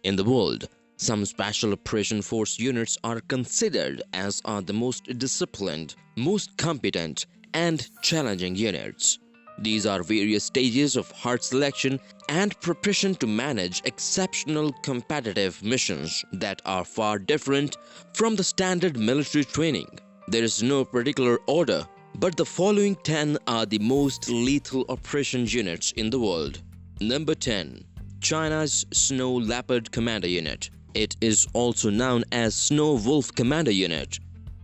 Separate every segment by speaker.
Speaker 1: in the world. Some Special Operation Force units are considered as are the most disciplined, most competent, and challenging units. These are various stages of hard selection and preparation to manage exceptional competitive missions that are far different from the standard military training. There is no particular order, but the following 10 are the most lethal operation units in the world. Number 10. China's Snow Leopard Commander Unit. It is also known as Snow Wolf Commander Unit.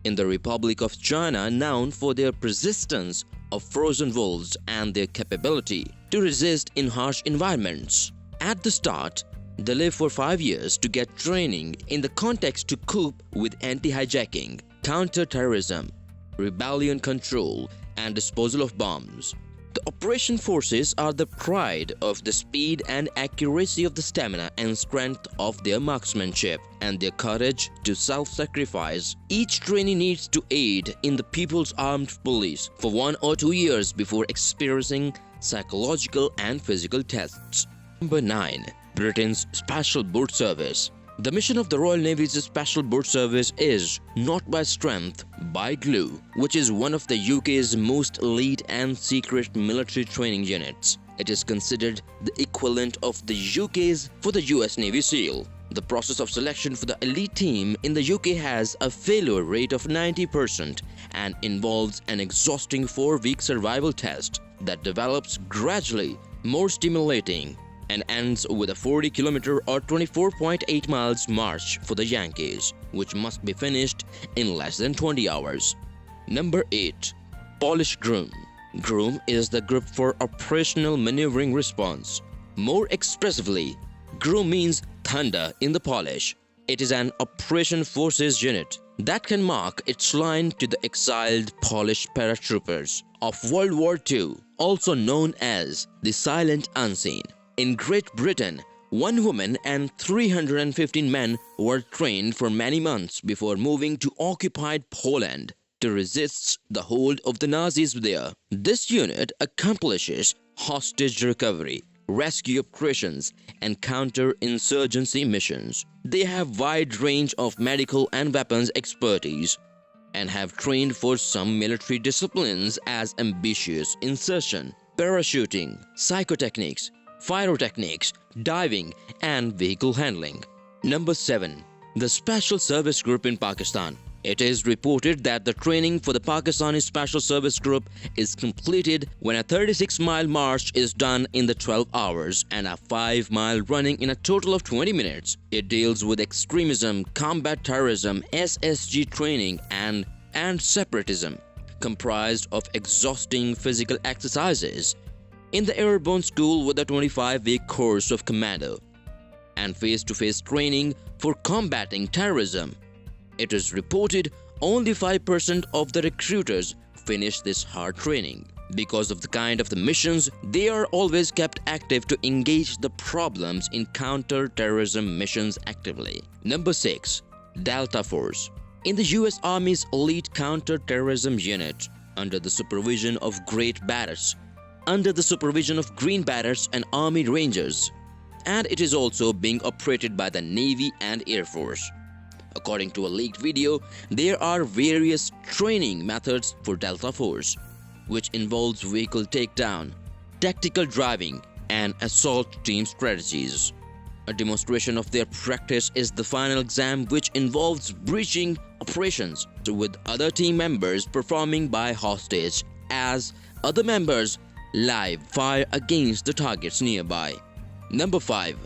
Speaker 1: In the Republic of China, known for their persistence of frozen wolves and their capability to resist in harsh environments. At the start, they live for 5 years to get training in the context to cope with anti-hijacking, counter-terrorism, rebellion control, and disposal of bombs. The operation forces are the pride of the speed and accuracy of the stamina and strength of their marksmanship and their courage to self-sacrifice. Each trainee needs to aid in the People's Armed Police for 1 or 2 years before experiencing psychological and physical tests. Number 9. Britain's Special Boat Service. The mission of the Royal Navy's Special Boat Service is not by strength, by glue, which is one of the UK's most elite and secret military training units. It is considered the equivalent of the UK's for the US Navy SEAL. The process of selection for the elite team in the UK has a failure rate of 90% and involves an exhausting 4-week survival test that develops gradually, more stimulating, and ends with a 40-kilometer or 24.8 miles march for the Yankees, which must be finished in less than 20 hours. Number 8. Polish Groom. Groom is the group for Operational Maneuvering Response. More expressively, Groom means thunder in the Polish. It is an operation forces unit that can mark its line to the exiled Polish paratroopers of World War II, also known as the Silent Unseen. In Great Britain, 1 woman and 315 men were trained for many months before moving to occupied Poland to resist the hold of the Nazis there. This unit accomplishes hostage recovery, rescue operations, and counter-insurgency missions. They have wide range of medical and weapons expertise and have trained for some military disciplines as ambitious insertion, parachuting, psychotechniques, pyrotechnics, diving, and vehicle handling. Number 7. The Special Service Group in Pakistan. It is reported that the training for the Pakistani Special Service Group is completed when a 36-mile march is done in the 12 hours and a 5-mile running in a total of 20 minutes. It deals with extremism, combat terrorism, SSG training, and separatism, comprised of exhausting physical exercises in the airborne school with a 25-week course of commando and face-to-face training for combating terrorism. It is reported only 5% of the recruiters finish this hard training. Because of the kind of the missions, they are always kept active to engage the problems in counter-terrorism missions actively. Number 6. Delta Force. In the US Army's elite counter-terrorism unit, under the supervision of Green Berets and Army Rangers, and it is also being operated by the Navy and Air Force. According to a leaked video, there are various training methods for Delta Force, which involves vehicle takedown, tactical driving, and assault team strategies. A demonstration of their practice is the final exam, which involves breaching operations with other team members performing by hostage as other members live fire against the targets nearby. Number 5.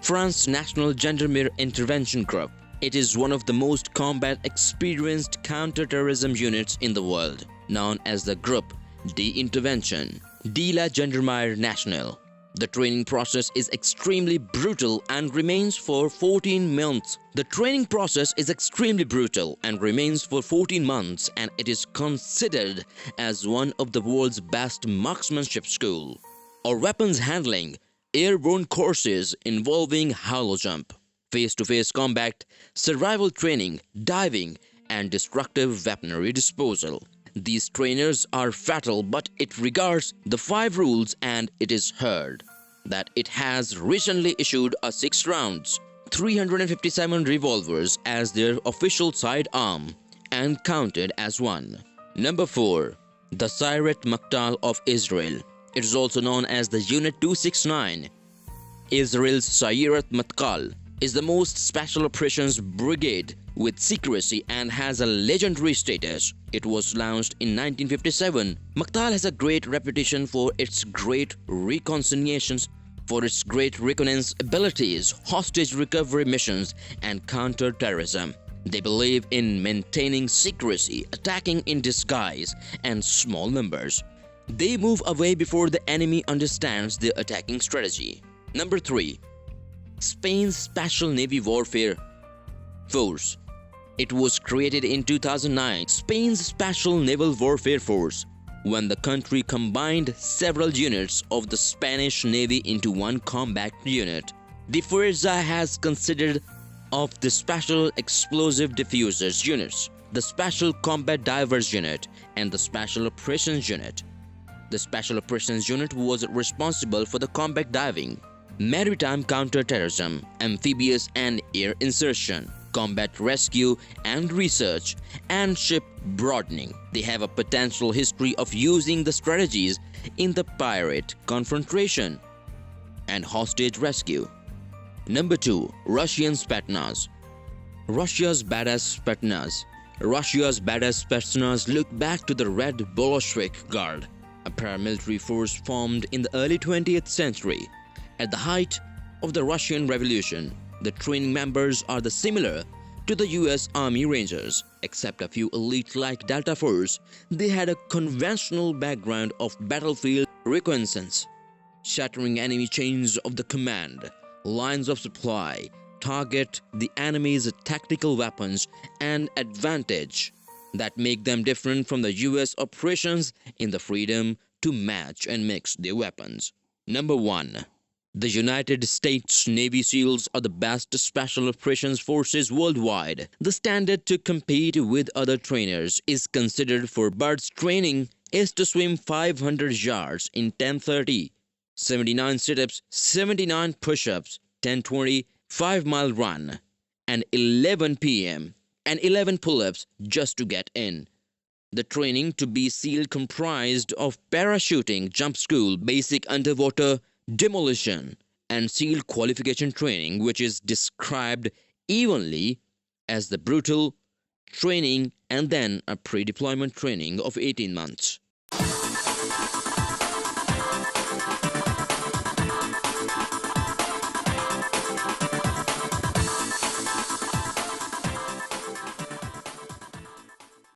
Speaker 1: France National Gendarmerie Intervention Group. It is one of the most combat experienced counter-terrorism units in the world, known as the Groupe d'Intervention de la Gendarmerie Nationale. The training process is extremely brutal and remains for 14 months. and it is considered as one of the world's best marksmanship school or weapons handling, airborne courses involving hollow jump, face-to-face combat, survival training, diving, and destructive weaponry disposal. These trainers are fatal, but it regards the 5 rules, and it is heard that it has recently issued a 6 rounds 357 revolvers as their official sidearm and counted as one. Number 4. The Sayeret Matkal of Israel. It is also known as the Unit 269. Israel's Sayeret Matkal is the most special operations brigade with secrecy and has a legendary status. It was launched in 1957. Matkal has a great reputation for its great reconnaissance, abilities, hostage recovery missions, and counter-terrorism. They believe in maintaining secrecy, attacking in disguise, and small numbers. They move away before the enemy understands their attacking strategy. Number 3. Spain's Special Navy Warfare Force. It was created in 2009. Spain's Special Naval Warfare Force, when the country combined several units of the Spanish Navy into one combat unit. The Fuerza has considered of the Special Explosive Diffusers Units, the Special Combat Divers Unit, and the Special Operations Unit. The Special Operations Unit was responsible for the combat diving, maritime counter-terrorism, amphibious and air insertion, combat rescue and research, and ship broadening. They have a potential history of using the strategies in the pirate confrontation and hostage rescue. Number 2. Russian Spetsnaz. Russia's badass Spetsnaz look back to the Red Bolshevik Guard, a paramilitary force formed in the early 20th century. At the height of the Russian Revolution, the training members are similar to the US Army Rangers, except a few elite like Delta Force. They had a conventional background of battlefield reconnaissance, shattering enemy chains of the command, lines of supply, target the enemy's tactical weapons, and advantage that make them different from the US operations in the freedom to match and mix their weapons. Number 1. The United States Navy SEALs are the best special operations forces worldwide. The standard to compete with other trainers is considered for birds training is to swim 500 yards in 10:30, 79 sit-ups, 79 push-ups, 10:20, 5-mile run, and 11 p.m. and 11 pull-ups just to get in. The training to be SEAL comprised of parachuting, jump school, basic underwater demolition, and SEAL qualification training, which is described evenly as the brutal training and then a pre-deployment training of 18 months.